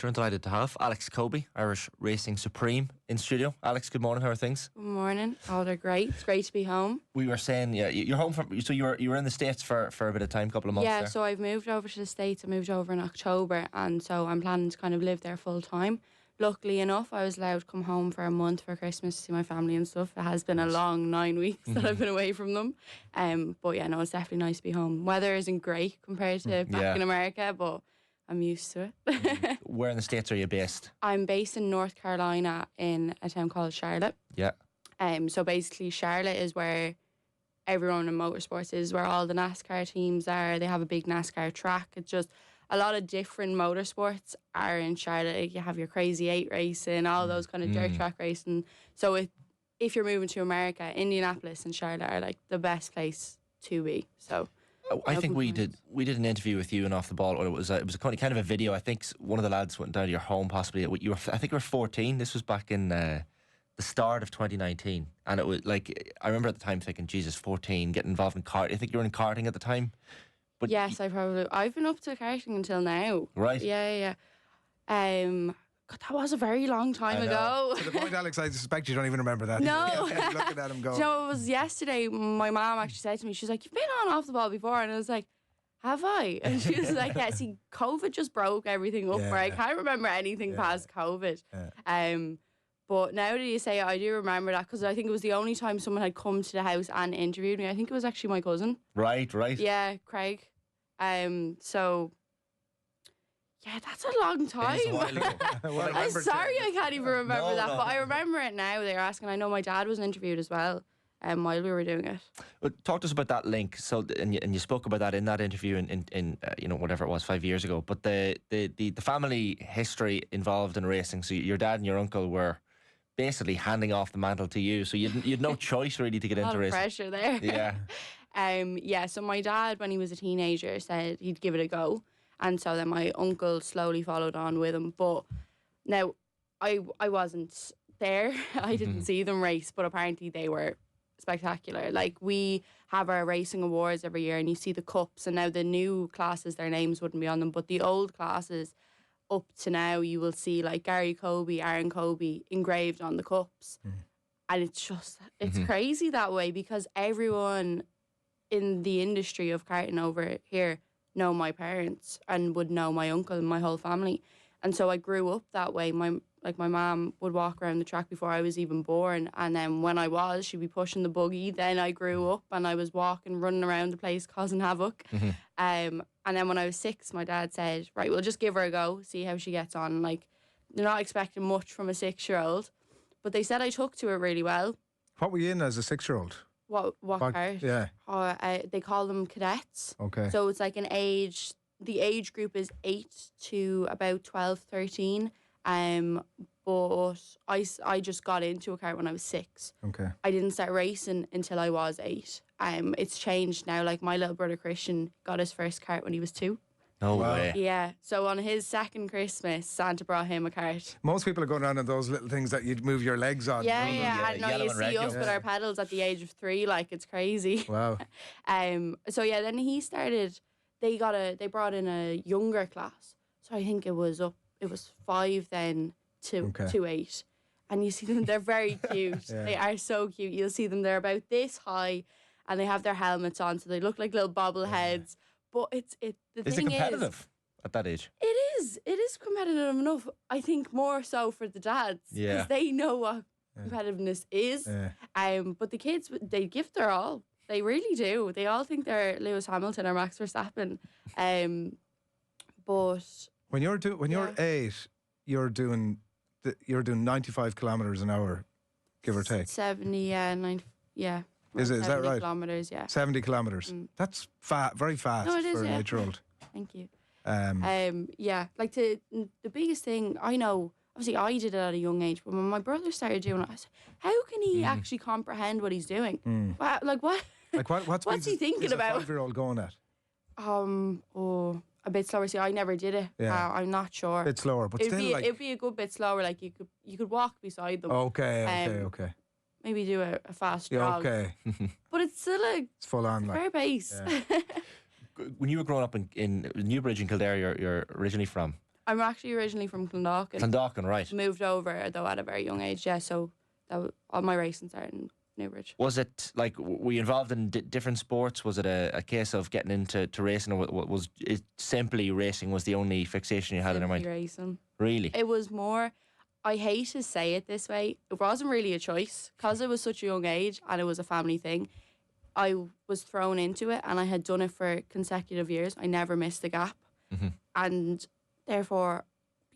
We're delighted to have Alyx Coby, Irish Racing Supreme, in studio. Alyx, good morning. How are things? Good morning. Oh, they're great. It's great to be home. We were saying, yeah, you're home from. So you were in the States for a bit of time, couple of months. Yeah, there. so I've moved over to the States. I moved over in October, and so I'm planning to kind of live there full time. Luckily enough, I was allowed to come home for a month for Christmas to see my family and stuff. It has been a long 9 weeks that I've been away from them. But yeah, no, it's definitely nice to be home. Weather isn't great compared to back in America, but I'm used to it. Where in the States are you based? I'm based in North Carolina in a town called Charlotte. Yeah. So basically Charlotte is where everyone in motorsports is, where all the NASCAR teams are. They have a big NASCAR track. It's just a lot of different motorsports are in Charlotte. Like you have your Crazy 8 racing, all those kind of dirt track racing. So if you're moving to America, Indianapolis and Charlotte are like the best place to be. So I think we did an interview with you and Off the Ball. Or it was a kind of a video. I think one of the lads went down to your home possibly. I think you were 14. This was back in the start of 2019, and it was like I remember at the time thinking, Jesus, 14, getting involved in kart. I think you were in karting at the time. But yes, I've been up to karting until now. Right. Yeah. God, that was a very long time ago. To the point, Alyx, I suspect you don't even remember that. No. Looking at him go. You know, it was yesterday. My mom actually said to me, she's like, "You've been on Off the Ball before," and I was like, "Have I?" And she was like, "Yeah, see, COVID just broke everything up. Where I can't remember anything past COVID." Yeah. But now that you say it, I do remember that because I think it was the only time someone had come to the house and interviewed me. I think it was actually my cousin. Right. Yeah, Craig. So yeah, that's a long time. It is a while ago. I'm sorry I can't even remember that, but I remember it now. They were asking. I know my dad was interviewed as well while we were doing it. But talk to us about that link. So, and you spoke about that in that interview in whatever it was 5 years ago. But the family history involved in racing. So your dad and your uncle were basically handing off the mantle to you. So you'd no choice really to get into racing. Pressure there. Yeah. So my dad, when he was a teenager, said he'd give it a go. And so then my uncle slowly followed on with him. But now, I wasn't there. I didn't see them race, but apparently they were spectacular. Like, we have our racing awards every year, and you see the cups. And now the new classes, their names wouldn't be on them. But the old classes, up to now, you will see, like, Gary Coby, Aaron Coby engraved on the cups. And it's crazy that way because everyone in the industry of karting over here know my parents and would know my uncle and my whole family. And so I grew up that way. My mom would walk around the track before I was even born, and then when I was, she'd be pushing the buggy. Then I grew up and I was running around the place causing havoc. And then when I was 6, my dad said, right, we'll just give her a go, see how she gets on. Like, they're not expecting much from a 6-year-old, but they said I took to it really well. What were you in as a 6-year-old? What kart? Yeah. They call them cadets. Okay. So it's like the age group is 8 to about 12, 13. But I just got into a kart when I was 6. Okay. I didn't start racing until I was 8. It's changed now. Like, my little brother Christian got his first kart when he was 2. No way. Yeah. So on his second Christmas, Santa brought him a kart. Most people are going around on those little things that you'd move your legs on. Yeah. I know, yellow you and see red, us with our pedals at the age of 3, like, it's crazy. Wow. So yeah, then he started. They brought in a younger class. So I think it was 5 then to 8, and you see them. They're very cute. They are so cute. You'll see them. They're about this high, and they have their helmets on, so they look like little bobbleheads. But Is it competitive at that age? It is competitive enough. I think more so for the dads, because they know what competitiveness is. But the kids, they give their all. They really do. They all think they're Lewis Hamilton or Max Verstappen. But when you're 8, you're doing 95 kilometers an hour, give or take. 70, 90, yeah. Is that right? Kilometers, yeah. 70 kilometers. That's very fast No, it is, for an 8-year-old. Thank you. Yeah, like the biggest thing I know. Obviously, I did it at a young age, but when my brother started doing it, I said, "How can he actually comprehend what he's doing? Like what? Like what's he thinking about?" A 5-year-old going at? A bit slower. See, I never did it. Yeah. I'm not sure. A bit slower, but it'd be a good bit slower. Like you could walk beside them. Okay. Maybe do a fast jog. Okay. But it's still it's full on. fair pace. Yeah. When you were growing up in Newbridge in Kildare, you're originally from. I'm actually originally from Clondalkin. Clondalkin, right. Moved over, though, at a very young age, yeah, so all my racing started in Newbridge. Was it, like, were you involved in different sports? Was it a case of getting into racing, or was it simply racing was the only fixation you had in your mind? Racing. Really? It was more, I hate to say it this way, it wasn't really a choice because it was such a young age and it was a family thing. I was thrown into it and I had done it for consecutive years. I never missed a gap. And therefore,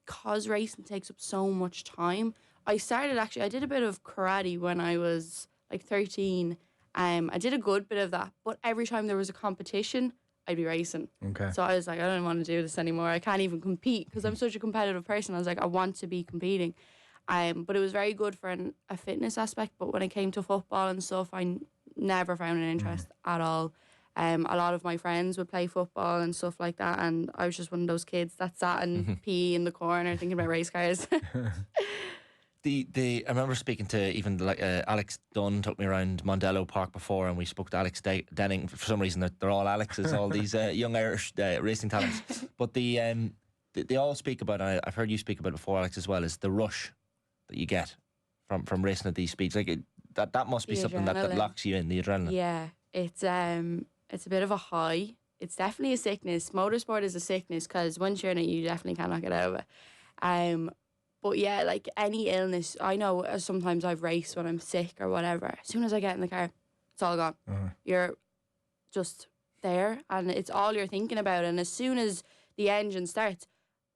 because racing takes up so much time, I did a bit of karate when I was like 13. I did a good bit of that, but every time there was a competition, I'd be racing. Okay. So I was like, I don't want to do this anymore. I can't even compete because I'm such a competitive person. I was like, I want to be competing. But it was very good for a fitness aspect. But when it came to football and stuff, I never found an interest at all. A lot of my friends would play football and stuff like that, and I was just one of those kids that sat in PE in the corner thinking about race cars. I remember speaking to even Alex Dunn took me around Mondello Park before, and we spoke to Alex Denning. For some reason, they're all Alexes, all these young Irish racing talents. But they all speak about, and I've heard you speak about it before, Alex, as well, is the rush that you get from racing at these speeds. Like that must be something that locks you in, the adrenaline. Yeah, it's a bit of a high. It's definitely a sickness. Motorsport is a sickness because once you're in it, you definitely cannot get out of it. But yeah, like any illness, I know sometimes I've raced when I'm sick or whatever. As soon as I get in the car, it's all gone. You're just there and it's all you're thinking about. And as soon as the engine starts,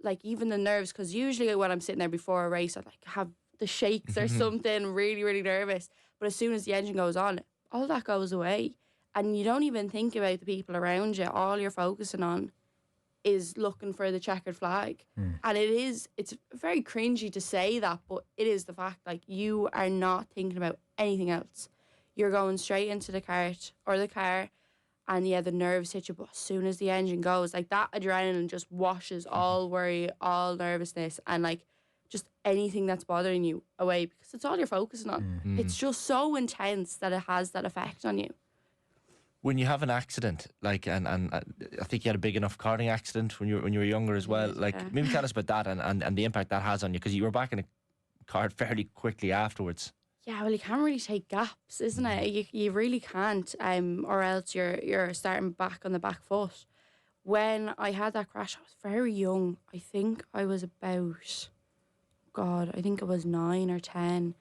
like even the nerves, because usually when I'm sitting there before a race, I like have the shakes or something, really, really nervous. But as soon as the engine goes on, all that goes away. And you don't even think about the people around you. All you're focusing on is looking for the checkered flag. And it's very cringy to say that, but it is the fact. Like, you are not thinking about anything else. You're going straight into the cart or the car, and yeah, the nerves hit you, but as soon as the engine goes, like that adrenaline just washes all worry, all nervousness, and like just anything that's bothering you away, because it's all you're focusing on. It's just so intense that it has that effect on you. When you have an accident, like, and I think you had a big enough karting accident when you were younger as well. Like, maybe tell us about that and the impact that has on you, because you were back in a kart fairly quickly afterwards. Yeah, well, you can't really take gaps, isn't it? You really can't, or else you're starting back on the back foot. When I had that crash, I was very young. I think I was about, I think I was 9 or 10.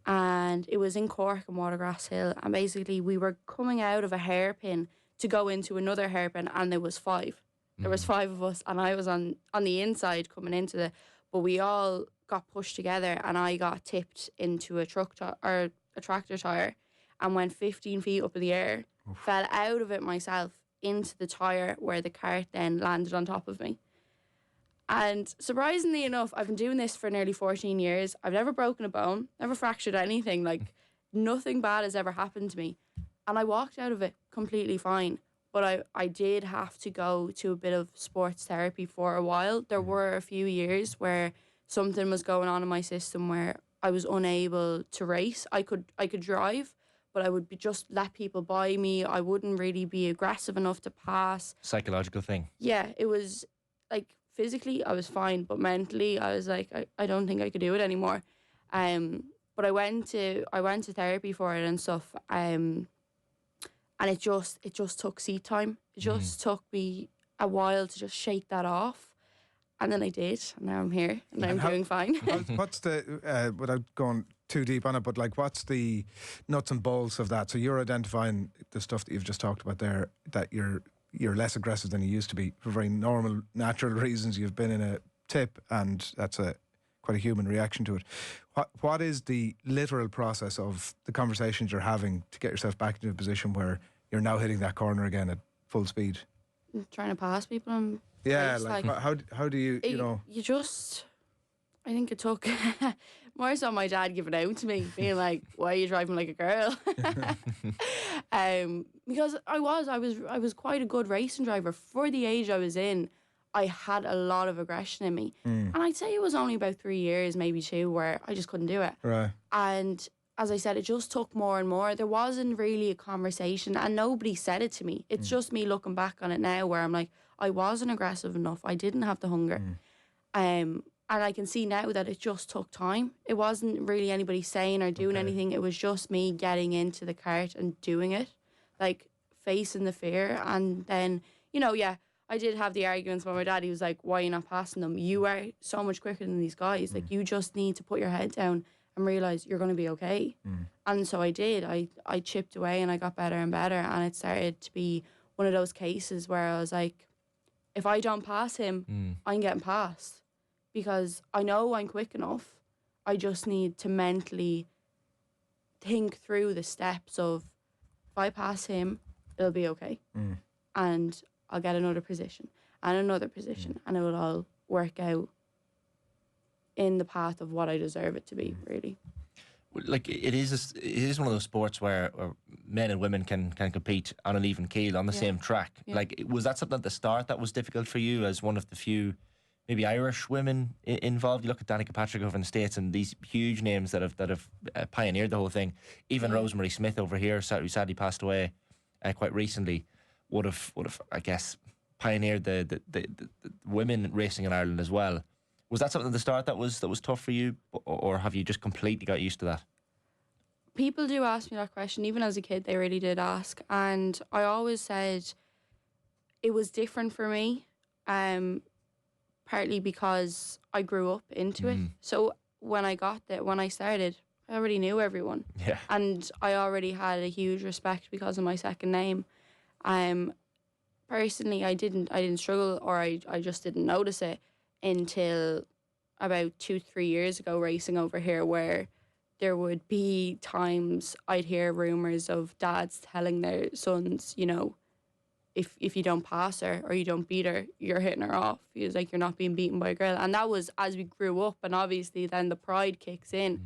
And it was in Cork and Watergrass Hill. And basically we were coming out of a hairpin to go into another hairpin, and there was 5. There was 5 of us, and I was on the inside coming into but we all got pushed together, and I got tipped into a tractor tire and went 15 feet up in the air, fell out of it myself into the tire where the cart then landed on top of me. And surprisingly enough, I've been doing this for nearly 14 years. I've never broken a bone, never fractured anything. Like, nothing bad has ever happened to me. And I walked out of it completely fine. But I did have to go to a bit of sports therapy for a while. There were a few years where something was going on in my system where I was unable to race. I could drive, but I would just let people by me. I wouldn't really be aggressive enough to pass. Psychological thing. Yeah, it was like, physically I was fine, but mentally I was like, I don't think I could do it anymore. But I went to therapy for it and stuff. And it just took seat time. It just took me a while to just shake that off. And then I did, and now I'm here, and I'm doing fine. What's the, without going too deep on it, but like, what's the nuts and bolts of that? So you're identifying the stuff that you've just talked about there, that you're less aggressive than you used to be for very normal, natural reasons. You've been in a tip, and that's quite a human reaction to it. What is the literal process of the conversations you're having to get yourself back into a position where you're now hitting that corner again at full speed? I'm trying to pass people and like how do you you just, I think it took more so my dad giving out to me, being like, why are you driving like a girl? Because I was quite a good racing driver for the age I was in. I had a lot of aggression in me, and I'd say it was only about 3 years, maybe 2, where I just couldn't do it. Right. And as I said, it just took more and more. There wasn't really a conversation, and nobody said it to me. It's just me looking back on it now, where I'm like, I wasn't aggressive enough. I didn't have the hunger. And I can see now that it just took time. It wasn't really anybody saying or doing anything. It was just me getting into the kart and doing it, like facing the fear. And then, you know, yeah, I did have the arguments with my dad. He was like, why are you not passing them? You are so much quicker than these guys. Like, you just need to put your head down and realise you're going to be okay. And so I did. I chipped away and I got better and better. And it started to be one of those cases where I was like, if I don't pass him, I'm getting passed. Because I know I'm quick enough. I just need to mentally think through the steps of, if I pass him, it'll be okay. And I'll get another position and another position, and it will all work out in the path of what I deserve it to be, really. Like, it is one of those sports where men and women can compete on an even keel on the same track. Like, was that something at the start that was difficult for you as one of the few maybe Irish women involved? You look at Danica Patrick over in the States and these huge names that have pioneered the whole thing. Even Rosemary Smith over here, who sadly passed away quite recently, would have I guess pioneered the women racing in Ireland as well. Was that something at the start that was tough for you, or have you just completely got used to that? People do ask me that question. Even as a kid, they really did ask, and I always said it was different for me. Partly because I grew up into it. So when I started, I already knew everyone. Yeah. And I already had a huge respect because of my second name. Personally, I didn't struggle, or I just didn't notice it until about 2-3 years ago racing over here, where there would be times I'd hear rumours of dads telling their sons, you know, if you don't pass her or you don't beat her, you're hitting her off. He was like, you're not being beaten by a girl. And that was as we grew up, and obviously then the pride kicks in.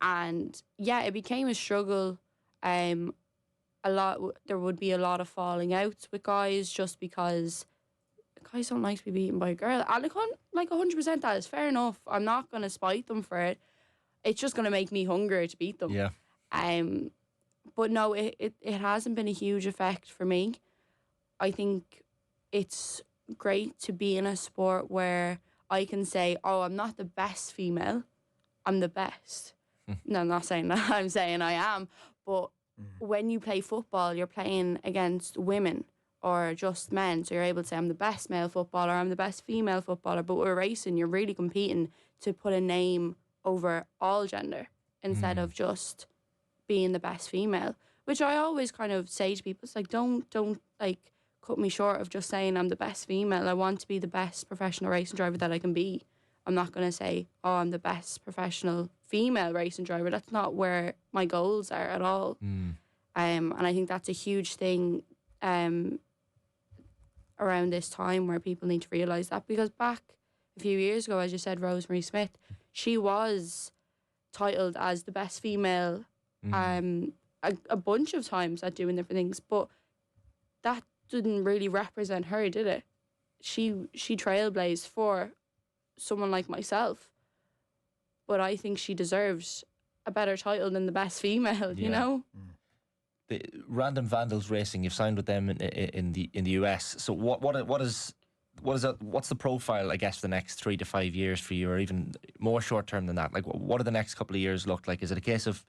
And yeah, it became a struggle. There would be a lot of falling outs with guys just because guys don't like to be beaten by a girl. And like 100% that is fair enough. I'm not going to spite them for it. It's just going to make me hungrier to beat them. Yeah. But no, it hasn't been a huge effect for me. I think it's great to be in a sport where I can say, oh, I'm not the best female, I'm the best. No, I'm not saying that, I'm saying I am. But when you play football, you're playing against women or just men. So you're able to say, I'm the best male footballer, I'm the best female footballer. But with racing, you're really competing to put a name over all gender instead of just being the best female. Which I always kind of say to people, it's like, don't like cut me short of just saying I'm the best female. I want to be the best professional racing driver that I can be. I'm not going to say, oh, I'm the best professional female racing driver. That's not where my goals are at all. And I think that's a huge thing around this time where people need to realise that, because back a few years ago, as you said, Rosemary Smith, she was titled as the best female a bunch of times at doing different things, but that didn't really represent her, did it? She trailblazed for someone like myself, but I think she deserves a better title than the best female. You know. The Random Vandals Racing, you've signed with them in the US. So what's the profile, I guess, for the next 3 to 5 years for you, or even more short term than that? Like, what do the next couple of years look like? Is it a case of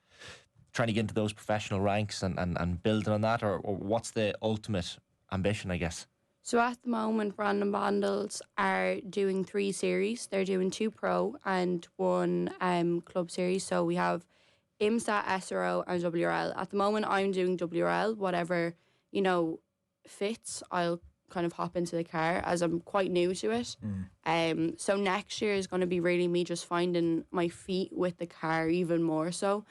trying to get into those professional ranks and building on that, or what's the ultimate ambition, I guess? So at the moment, Random Vandals are doing 3 series. They're doing 2 pro and 1 club series. So we have IMSA, SRO and WRL. At the moment, I'm doing WRL. Whatever, fits, I'll kind of hop into the car as I'm quite new to it. So next year is going to be really me just finding my feet with the car even more so.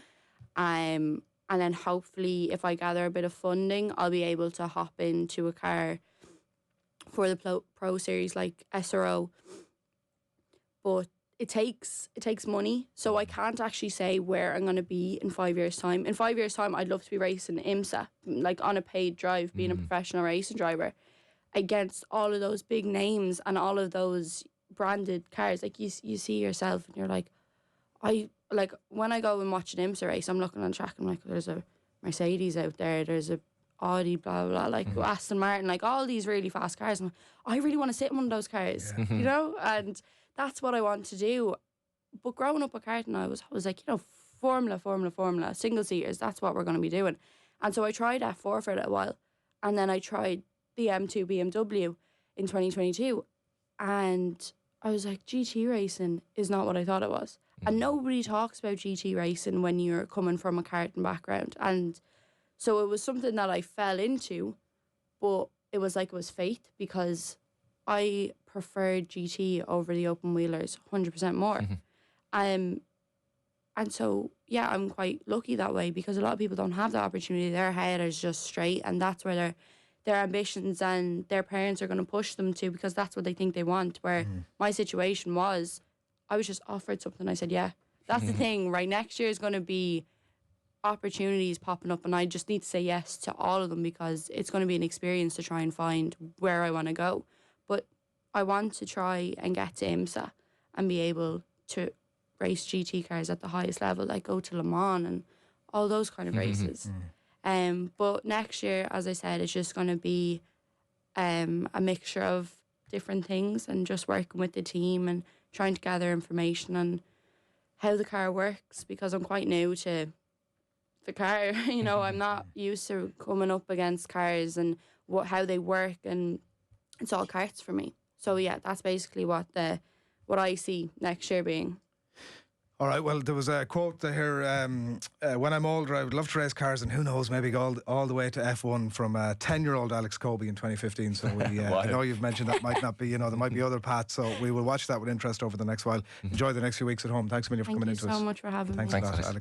And then hopefully if I gather a bit of funding, I'll be able to hop into a car for the pro series like SRO. But it takes money, so I can't actually say where I'm going to be in 5 years' time. In 5 years' time, I'd love to be racing IMSA, like on a paid drive, being a professional racing driver against all of those big names and all of those branded cars. Like you see yourself and you're like, when I go and watch an IMSA race, I'm looking on track and I'm like, there's a Mercedes out there, there's a Audi, blah, blah, blah, like Aston Martin, like all these really fast cars. And I really want to sit in one of those cars, and that's what I want to do. But growing up at Carton, I was like, formula, single seaters, that's what we're going to be doing. And so I tried F4 for a little while, and then I tried the M2 BMW in 2022, and I was like, GT racing is not what I thought it was. And nobody talks about GT racing when you're coming from a karting background. And so it was something that I fell into, but it was like it was fate, because I preferred GT over the open wheelers 100% more. And so, yeah, I'm quite lucky that way, because a lot of people don't have the opportunity. Their head is just straight, and that's where their ambitions and their parents are going to push them to, because that's what they think they want. Where my situation was, I was just offered something. I said, yeah, that's the thing, right? Next year is going to be opportunities popping up, and I just need to say yes to all of them, because it's going to be an experience to try and find where I want to go. But I want to try and get to IMSA and be able to race GT cars at the highest level, like go to Le Mans and all those kind of races. But next year, as I said, it's just going to be a mixture of different things, and just working with the team and trying to gather information on how the car works, because I'm quite new to the car. You know, I'm not used to coming up against cars and how they work, and it's all karts for me. So yeah, that's basically what I see next year being. All right, well, there was a quote here, when I'm older, I would love to race cars, and who knows, maybe go all the way to F1, from 10-year-old Alyx Coby in 2015. So Wow. I know you've mentioned that might not be, there might be other paths, so we will watch that with interest over the next while. Enjoy the next few weeks at home. Thanks a million for coming into us. Thank you so much for having me. Thanks for that, Alyx.